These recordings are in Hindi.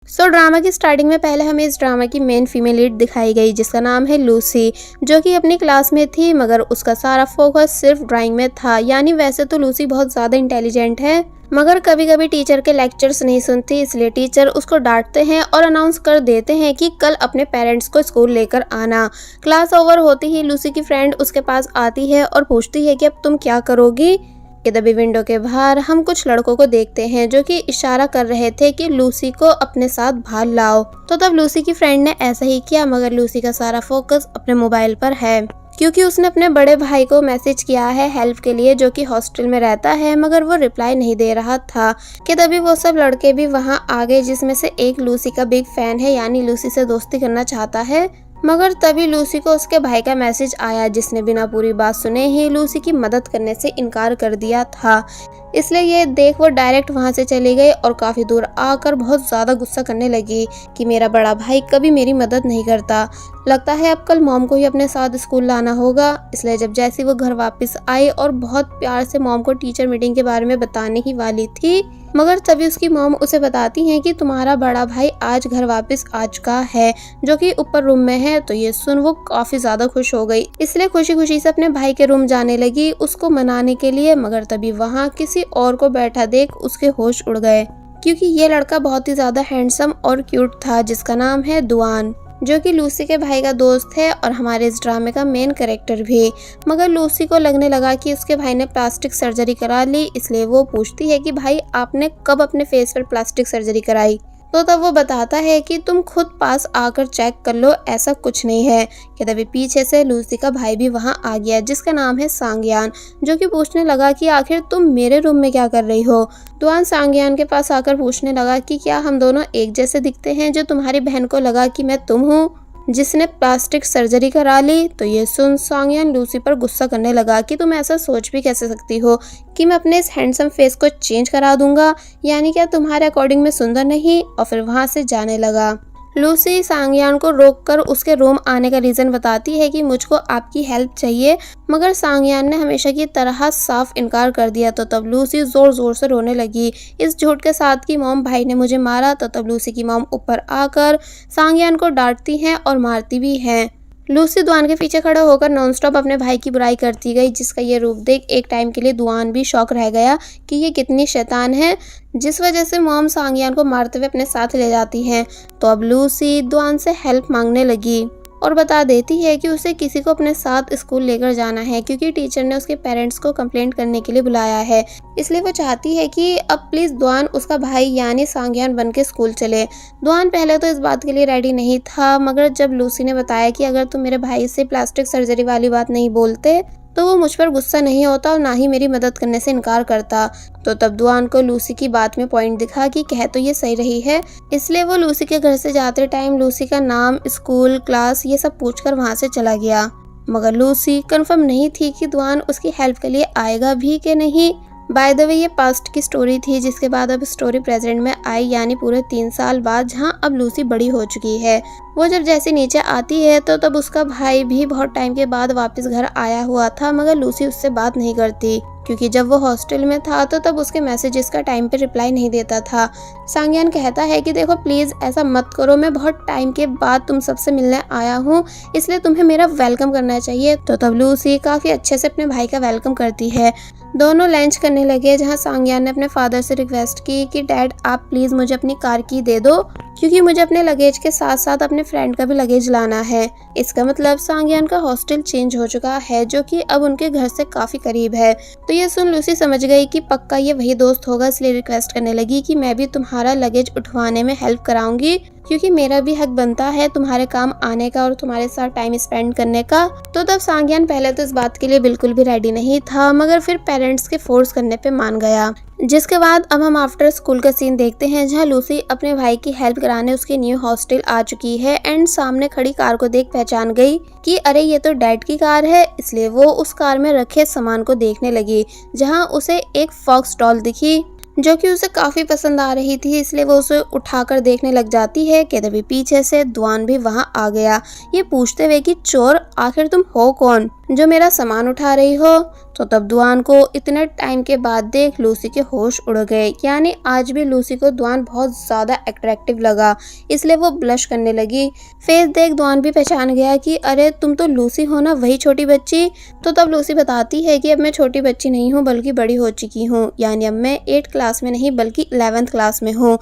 ड्रामा की स्टार्टिंग में पहले हमें इस ड्रामा की मेन फीमेल लीड दिखाई गई जिसका नाम है लूसी, जो कि अपनी क्लास में थी मगर उसका सारा फोकस सिर्फ ड्राइंग में था। यानी वैसे तो लूसी बहुत ज़्यादा इंटेलिजेंट है मगर कभी कभी टीचर के लेक्चर्स नहीं सुनती, इसलिए टीचर उसको डांटते हैं और अनाउंस कर देते हैं कि कल अपने पेरेंट्स को स्कूल लेकर आना। क्लास ओवर होती ही लूसी की फ्रेंड उसके पास आती है और पूछती है कि अब तुम क्या करोगी। कि तभी विंडो के बाहर हम कुछ लड़कों को देखते हैं जो कि इशारा कर रहे थे कि लूसी को अपने साथ बाहर लाओ। तो तब लूसी की फ्रेंड ने ऐसा ही किया मगर लूसी का सारा फोकस अपने मोबाइल पर है क्योंकि उसने अपने बड़े भाई को मैसेज किया है हेल्प के लिए, जो कि हॉस्टल में रहता है मगर वो रिप्लाई नहीं दे रहा था। कि तभी वो सब लड़के भी वहां आ गए जिसमें से एक लूसी का बिग फैन है, यानी लूसी से दोस्ती करना चाहता है। मगर तभी लूसी को उसके भाई का मैसेज आया जिसने बिना पूरी बात सुने ही लूसी की मदद करने से इनकार कर दिया था। इसलिए ये देख वो डायरेक्ट वहां से चली गई और काफी दूर आकर बहुत ज्यादा गुस्सा करने लगी कि मेरा बड़ा भाई कभी मेरी मदद नहीं करता, लगता है अब कल मॉम को ही अपने साथ स्कूल लाना होगा। इसलिए जब जैसे वो घर वापस आई और बहुत प्यार से मॉम को टीचर मीटिंग के बारे में बताने ही वाली थी मगर तभी उसकी मॉम उसे बताती हैं कि तुम्हारा बड़ा भाई आज घर वापस आ चुका है, जो कि ऊपर रूम में है। तो ये सुन वो काफी ज्यादा खुश हो गई, इसलिए खुशी खुशी से अपने भाई के रूम जाने लगी उसको मनाने के लिए। मगर तभी वहाँ किसी और को बैठा देख उसके होश उड़ गए क्योंकि ये लड़का बहुत ही ज्यादा हैंडसम और क्यूट था जिसका नाम है दुआन, जो कि लूसी के भाई का दोस्त है और हमारे इस ड्रामे का मेन कैरेक्टर भी। मगर लूसी को लगने लगा कि उसके भाई ने प्लास्टिक सर्जरी करा ली, इसलिए वो पूछती है कि भाई आपने कब अपने फेस पर प्लास्टिक सर्जरी कराई। तो तब वो बताता है कि तुम खुद पास आकर चेक कर लो, ऐसा कुछ नहीं है। कि तभी पीछे से लूसी का भाई भी वहां आ गया जिसका नाम है सांगयान, जो कि पूछने लगा कि आखिर तुम मेरे रूम में क्या कर रही हो। दुआन सांगयान के पास आकर पूछने लगा कि क्या हम दोनों एक जैसे दिखते हैं जो तुम्हारी बहन को लगा कि मैं तुम हूँ जिसने प्लास्टिक सर्जरी करा ली। तो ये सुन सांगयान लूसी पर गुस्सा करने लगा कि तुम ऐसा सोच भी कैसे सकती हो कि मैं अपने इस हैंडसम फेस को चेंज करा दूंगा, यानी क्या तुम्हारे अकॉर्डिंग में सुंदर नहीं। और फिर वहां से जाने लगा। लूसी सांगयान को रोककर उसके रूम आने का रीजन बताती है कि मुझको आपकी हेल्प चाहिए, मगर सांगयान ने हमेशा की तरह साफ इनकार कर दिया। तो तब लूसी जोर जोर से रोने लगी इस झूठ के साथ कि मॉम भाई ने मुझे मारा। तो तब लूसी की मॉम ऊपर आकर सांगयान को डांटती हैं और मारती भी हैं। लूसी दुआन के पीछे खड़ा होकर नॉनस्टॉप अपने भाई की बुराई करती गई जिसका ये रूप देख एक टाइम के लिए दुआन भी शौक रह गया कि ये कितनी शैतान है, जिस वजह से मॉम सांगयान को मारते हुए अपने साथ ले जाती हैं। तो अब लूसी दुआन से हेल्प मांगने लगी और बता देती है कि उसे किसी को अपने साथ स्कूल लेकर जाना है क्योंकि टीचर ने उसके पेरेंट्स को कंप्लेंट करने के लिए बुलाया है। इसलिए वो चाहती है कि अब प्लीज दुआन उसका भाई यानी सांगयान बन के स्कूल चले। दुआन पहले तो इस बात के लिए रेडी नहीं था मगर जब लूसी ने बताया कि अगर तुम मेरे भाई से प्लास्टिक सर्जरी वाली बात नहीं बोलते तो वो मुझ पर गुस्सा नहीं होता और ना ही मेरी मदद करने से इनकार करता। तो तब दुआन को लूसी की बात में पॉइंट दिखा कि कह तो ये सही रही है, इसलिए वो लूसी के घर से जाते टाइम लूसी का नाम, स्कूल, क्लास ये सब पूछकर वहां से चला गया। मगर लूसी कंफर्म नहीं थी कि दुआन उसकी हेल्प के लिए आएगा भी कि नहीं। बाय द वे ये पास्ट की स्टोरी थी जिसके बाद अब स्टोरी प्रेजेंट में आई, यानी पूरे 3 साल बाद, जहां अब लूसी बड़ी हो चुकी है। वो जब जैसे नीचे आती है तो तब उसका भाई भी बहुत टाइम के बाद वापस घर आया हुआ था मगर लूसी उससे बात नहीं करती क्योंकि जब वो हॉस्टल में था तो तब उसके मैसेजेस का टाइम पे रिप्लाई नहीं देता था। सांगयान कहता है कि देखो प्लीज ऐसा मत करो, मैं बहुत टाइम के बाद तुम सबसे मिलने आया हूँ इसलिए तुम्हें मेरा वेलकम करना चाहिए। तो तब लूसी काफी अच्छे से अपने भाई का वेलकम करती है। दोनों लंच करने लगे जहाँ सांगयान ने अपने फादर से रिक्वेस्ट की कि डैड आप प्लीज मुझे अपनी कार की दे दो क्योंकि मुझे अपने लगेज के साथ साथ अपने फ्रेंड का भी लगेज लाना है। इसका मतलब सांगयान का हॉस्टल चेंज हो चुका है जो कि अब उनके घर से काफी करीब है। तो ये सुन लूसी समझ गई कि पक्का ये वही दोस्त होगा, इसलिए रिक्वेस्ट करने लगी कि मैं भी तुम्हारा लगेज उठवाने में हेल्प कराऊंगी क्योंकि मेरा भी हक बनता है तुम्हारे काम आने का और तुम्हारे साथ टाइम स्पेंड करने का। तो तब सांगयान पहले तो इस बात के लिए बिल्कुल भी रेडी नहीं था मगर फिर पेरेंट्स के फोर्स करने पे मान गया। जिसके बाद अब हम आफ्टर स्कूल का सीन देखते हैं जहां लूसी अपने भाई की हेल्प कराने उसके न्यू हॉस्टल आ चुकी है एंड सामने खड़ी कार को देख पहचान गई कि अरे ये तो डैड की कार है। इसलिए वो उस कार में रखे सामान को देखने लगी जहां उसे एक फॉक्स डॉल दिखी जो कि उसे काफी पसंद आ रही थी, इसलिए वो उसे उठाकर देखने लग जाती है कि तभी पीछे से दुआन भी वहां आ गया ये पूछते हुए कि चोर आखिर तुम हो कौन जो मेरा सामान उठा रही हो। तो तब दुआन को इतने टाइम के बाद देख लूसी के होश उड़ गए, यानी आज भी लूसी को दुआन बहुत ज़्यादा अट्रैक्टिव लगा, इसलिए वो ब्लश करने लगी। फेस देख दुआन भी पहचान गया कि अरे तुम तो लूसी हो ना, वही छोटी बच्ची। तो तब लूसी बताती है कि अब मैं छोटी बच्ची नहीं हूँ बल्कि बड़ी हो चुकी हूँ, यानी अब मैं 8 क्लास में नहीं बल्कि 11th क्लास में हूँ।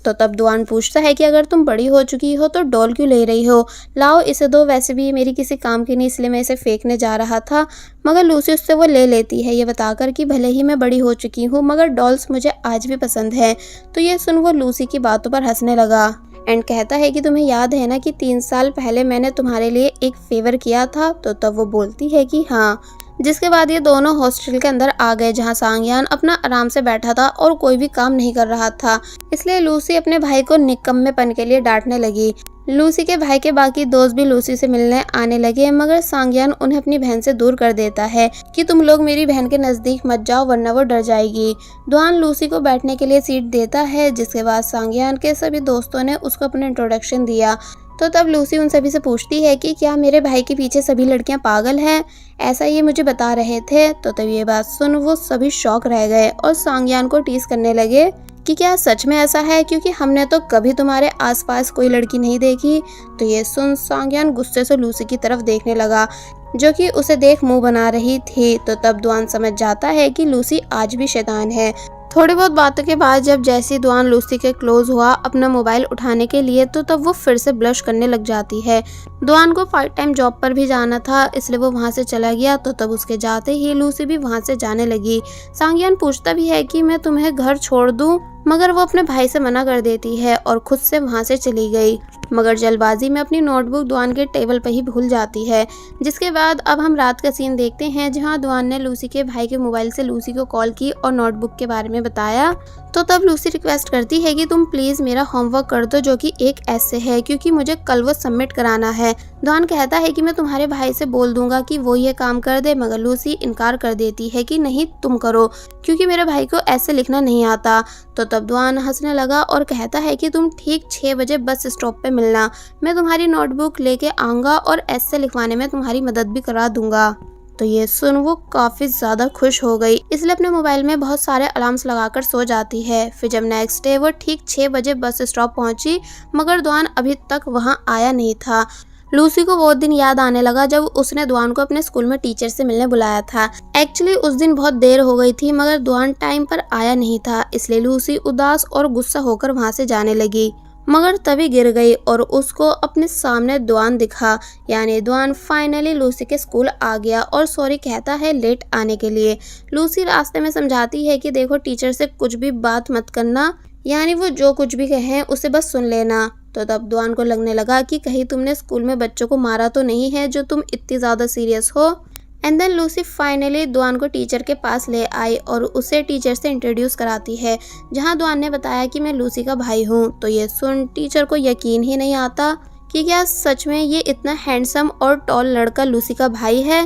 तो तब दुआन पूछता है कि अगर तुम बड़ी हो चुकी हो तो डॉल क्यों ले रही हो, लाओ इसे दो, वैसे भी ये मेरी किसी काम की नहीं इसलिए मैं इसे फेंकने जा रहा था। मगर लूसी उससे वो ले लेती है, ये बताकर कि भले ही मैं बड़ी हो चुकी हूँ मगर डॉल्स मुझे आज भी पसंद है। तो ये सुन वो लूसी की बातों पर हंसने लगा एंड कहता है कि तुम्हें याद है ना कि 3 साल पहले मैंने तुम्हारे लिए एक फेवर किया था। तो तब वो बोलती है कि हाँ। जिसके बाद ये दोनों हॉस्टल के अंदर आ गए जहाँ सांगयान अपना आराम से बैठा था और कोई भी काम नहीं कर रहा था, इसलिए लूसी अपने भाई को निकम्मेपन के लिए डांटने लगी। लूसी के भाई के बाकी दोस्त भी लूसी से मिलने आने लगे मगर सांगयान उन्हें अपनी बहन से दूर कर देता है कि तुम लोग मेरी बहन के नज़दीक मत जाओ वरना वो डर जाएगी। दुआन लूसी को बैठने के लिए सीट देता है, जिसके बाद सांगयान के सभी दोस्तों ने उसको अपना इंट्रोडक्शन दिया। तो तब लूसी उन सभी से पूछती है कि क्या मेरे भाई के पीछे सभी लड़कियां पागल हैं, ऐसा ये मुझे बता रहे थे। तो तब ये बात सुन वो सभी शॉक रह गए और सांगयान को टीज करने लगे कि क्या सच में ऐसा है, क्योंकि हमने तो कभी तुम्हारे आसपास कोई लड़की नहीं देखी। तो ये सुन सांगयान गुस्से से लूसी की तरफ देखने लगा जो कि उसे देख मुंह बना रही थी। तो तब दुआन समझ जाता है कि लूसी आज भी शैतान है। थोड़ी बहुत बातों के बाद जब जैसी दुआन लूसी के क्लोज हुआ अपना मोबाइल उठाने के लिए तो तब वो फिर से ब्लश करने लग जाती है। दुआन को पार्ट टाइम जॉब पर भी जाना था इसलिए वो वहाँ से चला गया। तो तब उसके जाते ही लूसी भी वहाँ से जाने लगी। सांगयान पूछता भी है कि मैं तुम्हें घर छोड़ दूँ, मगर वो अपने भाई से मना कर देती है और खुद से वहाँ से चली गई, मगर जल्दबाजी में अपनी नोटबुक दुआन के टेबल पर ही भूल जाती है। जिसके बाद अब हम रात का सीन देखते हैं जहाँ दुआन ने लूसी के भाई के मोबाइल से लूसी को कॉल की और नोटबुक के बारे में बताया। तो तब लूसी रिक्वेस्ट करती है कि तुम प्लीज मेरा होमवर्क कर दो जो कि एक ऐसे है, क्योंकि मुझे कल वो सबमिट कराना है। दुआन कहता है कि मैं तुम्हारे भाई से बोल दूंगा कि वो ये काम कर दे, मगर लूसी इनकार कर देती है कि नहीं तुम करो, क्योंकि मेरे भाई को ऐसे लिखना नहीं आता। तो तब दुआन हंसने लगा और कहता है कि तुम ठीक 6 बजे बस स्टॉप पे मिलना, मैं तुम्हारी नोटबुक लेके आऊँगा और ऐसे लिखवाने में तुम्हारी मदद भी करा दूंगा। तो ये सुन वो काफी ज्यादा खुश हो गई, इसलिए अपने मोबाइल में बहुत सारे अलार्म्स लगाकर सो जाती है। फिर जब नेक्स्ट डे वो ठीक 6 बजे बस स्टॉप पहुंची मगर दुआन अभी तक वहां आया नहीं था। लूसी को वो दिन याद आने लगा जब उसने दुआन को अपने स्कूल में टीचर से मिलने बुलाया था। एक्चुअली उस दिन बहुत देर हो गई थी मगर दुआन टाइम पर आया नहीं था, इसलिए लूसी उदास और गुस्सा होकर वहां से जाने लगी, मगर तभी गिर गई और उसको अपने सामने दुआन दिखा। यानी दुआन फाइनली लूसी के स्कूल आ गया और सॉरी कहता है लेट आने के लिए। लूसी रास्ते में समझाती है कि देखो टीचर से कुछ भी बात मत करना, यानी वो जो कुछ भी कहें उसे बस सुन लेना। तो तब दुआन को लगने लगा कि कहीं तुमने स्कूल में बच्चों को मारा तो नहीं है जो तुम इतनी ज़्यादा सीरियस हो। एंड देन लूसी फाइनली दुआन को टीचर के पास ले आई और उसे टीचर से इंट्रोड्यूस कराती है, जहां दुआन ने बताया कि मैं लूसी का भाई हूं। तो ये सुन टीचर को यकीन ही नहीं आता कि क्या सच में ये इतना हैंडसम और टॉल लड़का लूसी का भाई है।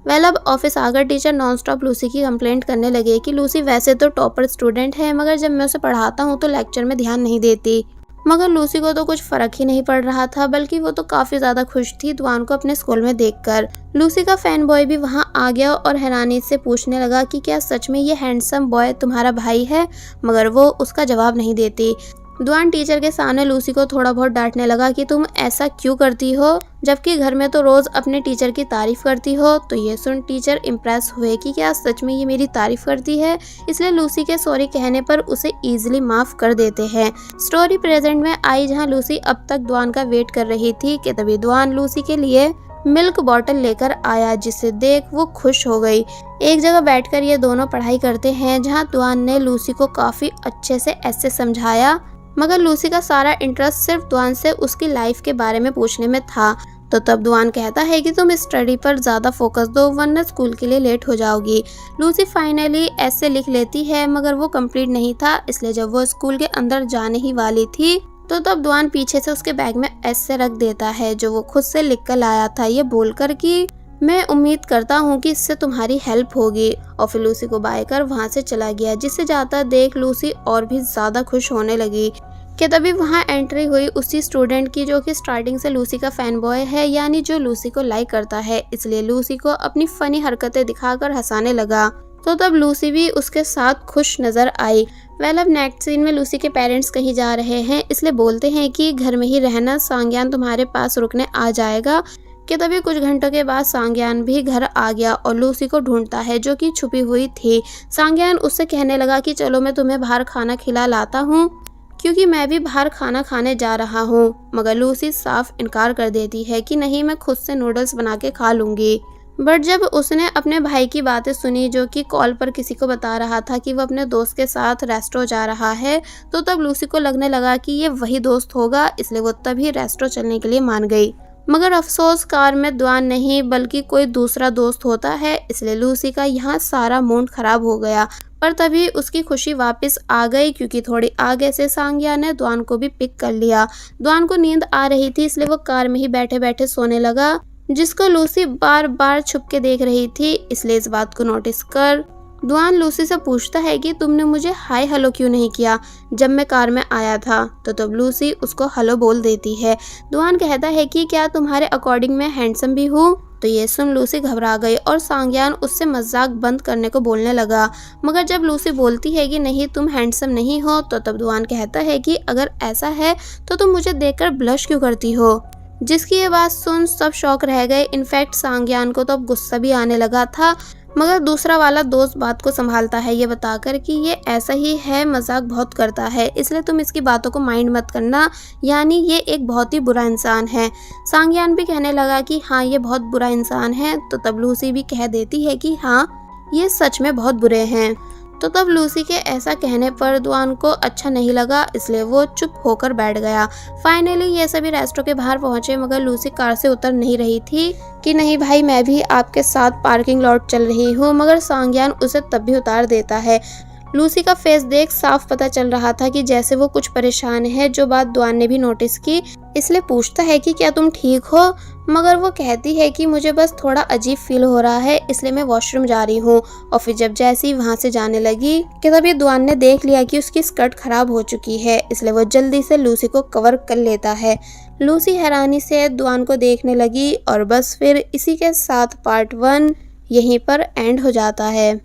वेल अब ऑफिस आकर टीचर नॉनस्टॉप लूसी की कंप्लेंट करने लगे कि लूसी वैसे तो टॉपर स्टूडेंट है मगर जब मैं उसे पढ़ाता हूँ तो लेक्चर में ध्यान नहीं देती। मगर लूसी को तो कुछ फर्क ही नहीं पड़ रहा था, बल्कि वो तो काफी ज्यादा खुश थी दुआन को अपने स्कूल में देखकर। लूसी का फैन बॉय भी वहां आ गया और हैरानी से पूछने लगा कि क्या सच में ये हैंडसम बॉय तुम्हारा भाई है, मगर वो उसका जवाब नहीं देती। दुआन टीचर के सामने लूसी को थोड़ा बहुत डांटने लगा कि तुम ऐसा क्यों करती हो, जबकि घर में तो रोज अपने टीचर की तारीफ करती हो। तो ये सुन टीचर इम्प्रेस हुए कि क्या सच में ये मेरी तारीफ करती है, इसलिए लूसी के सॉरी कहने पर उसे इजीली माफ कर देते हैं। स्टोरी प्रेजेंट में आई जहां लूसी अब तक दुआन का वेट कर रही थी कि तभी दुआन लूसी के लिए मिल्क बॉटल लेकर आया, जिसे देख वो खुश हो गई। एक जगह बैठकर ये दोनों पढ़ाई करते हैं जहां दुआन ने लूसी को काफी अच्छे से ऐसे समझाया, मगर लूसी का सारा इंटरेस्ट सिर्फ दुआन से उसकी लाइफ के बारे में पूछने में था। तो तब दुआन कहता है कि तुम स्टडी पर ज़्यादा फोकस दो वरना स्कूल के लिए लेट हो जाओगी। लूसी फाइनली ऐसे लिख लेती है मगर वो कंप्लीट नहीं था, इसलिए जब वो स्कूल के अंदर जाने ही वाली थी तो तब दुआन पीछे से उसके बैग में ऐसे रख देता है जो वो खुद से लिख कर लाया था, ये बोलकर कि मैं उम्मीद करता हूँ कि इससे तुम्हारी हेल्प होगी। और फिर लूसी को बाय कर वहाँ से चला गया, जिससे जाता देख लूसी और भी ज़्यादा खुश होने लगी। कि तभी वहाँ एंट्री हुई उसी स्टूडेंट की जो कि स्टार्टिंग से लूसी का फैन बॉय है, यानी जो लूसी को लाइक करता है, इसलिए लूसी को अपनी फनी हरकतें दिखाकर हंसाने लगा। तो तब लूसी भी उसके साथ खुश नजर आई। अब नेक्स्ट सीन में लूसी के पेरेंट्स कहीं जा रहे हैं, इसलिए बोलते हैं कि घर में ही रहना, सांग्यान तुम्हारे पास रुकने आ जाएगा। कि तभी कुछ घंटों के बाद सांग्यान भी घर आ गया और लूसी को ढूंढता है जो कि छुपी हुई थी। सांग्यान उससे कहने लगा कि चलो मैं तुम्हें बाहर खाना खिला लाता हूँ, क्योंकि मैं भी बाहर खाना खाने जा रहा हूँ। मगर लूसी साफ इनकार कर देती है कि नहीं, मैं खुद से नूडल्स बना के खा लूंगी। बट जब उसने अपने भाई की बातें सुनी जो कि कॉल पर किसी को बता रहा था कि वो अपने दोस्त के साथ रेस्टोरेंट जा रहा है, तो तब लूसी को लगने लगा कि ये वही दोस्त होगा, इसलिए वो तभी रेस्टोरेंट चलने के लिए मान गई। मगर अफसोस कार में द्वान नहीं बल्कि कोई दूसरा दोस्त होता है, इसलिए लूसी का यहाँ सारा मूड खराब हो गया। पर तभी उसकी खुशी वापस आ गई, क्योंकि थोड़ी आगे से सांग्या ने द्वान को भी पिक कर लिया। द्वान को नींद आ रही थी, इसलिए वो कार में ही बैठे बैठे सोने लगा, जिसको लूसी बार बार छुप के देख रही थी। इसलिए इस बात को नोटिस कर द्वान लूसी से पूछता है कि तुमने मुझे हाय हेलो क्यों नहीं किया जब मैं कार में आया था। तो तब लूसी उसको हेलो बोल देती है। द्वान कहता है कि क्या तुम्हारे अकॉर्डिंग मैं हैंडसम भी हूँ। तो ये सुन लूसी घबरा गई और सांग्यान उससे मजाक बंद करने को बोलने लगा। मगर जब लूसी बोलती है कि नहीं तुम हैंडसम नहीं हो, तो तब द्वान कहता है कि अगर ऐसा है तो तुम मुझे देखकर ब्लश क्यों करती हो। जिसकी ये बात सुन सब शॉक रह गए। इनफैक्ट सांग्यान को तो अब गुस्सा भी आने लगा था, मगर दूसरा वाला दोस्त बात को संभालता है ये बताकर कि ये ऐसा ही है, मजाक बहुत करता है, इसलिए तुम इसकी बातों को माइंड मत करना, यानी ये एक बहुत ही बुरा इंसान है। सांग्यान भी कहने लगा कि हाँ ये बहुत बुरा इंसान है। तो तब लूसी भी कह देती है कि हाँ ये सच में बहुत बुरे हैं। तो तब लूसी के ऐसा कहने पर द्वान को अच्छा नहीं लगा, इसलिए वो चुप होकर बैठ गया। फाइनली ये सभी रेस्टोरेंट के बाहर पहुंचे, मगर लूसी कार से उतर नहीं रही थी कि नहीं भाई मैं भी आपके साथ पार्किंग लॉट चल रही हूँ, मगर सांग्यान उसे तब भी उतार देता है। लूसी का फेस देख साफ पता चल रहा था कि जैसे वो कुछ परेशान है, जो बात द्वान ने भी नोटिस की। इसलिए पूछता है कि क्या तुम ठीक हो, मगर वो कहती है कि मुझे बस थोड़ा अजीब फील हो रहा है, इसलिए मैं वॉशरूम जा रही हूँ। और फिर जब जैसे ही वहाँ से जाने लगी कि तभी द्वान ने देख लिया कि उसकी स्कर्ट खराब हो चुकी है, इसलिए वो जल्दी से लूसी को कवर कर लेता है। लूसी हैरानी से द्वान को देखने लगी और बस फिर इसी के साथ पार्ट 1 यहीं पर एंड हो जाता है।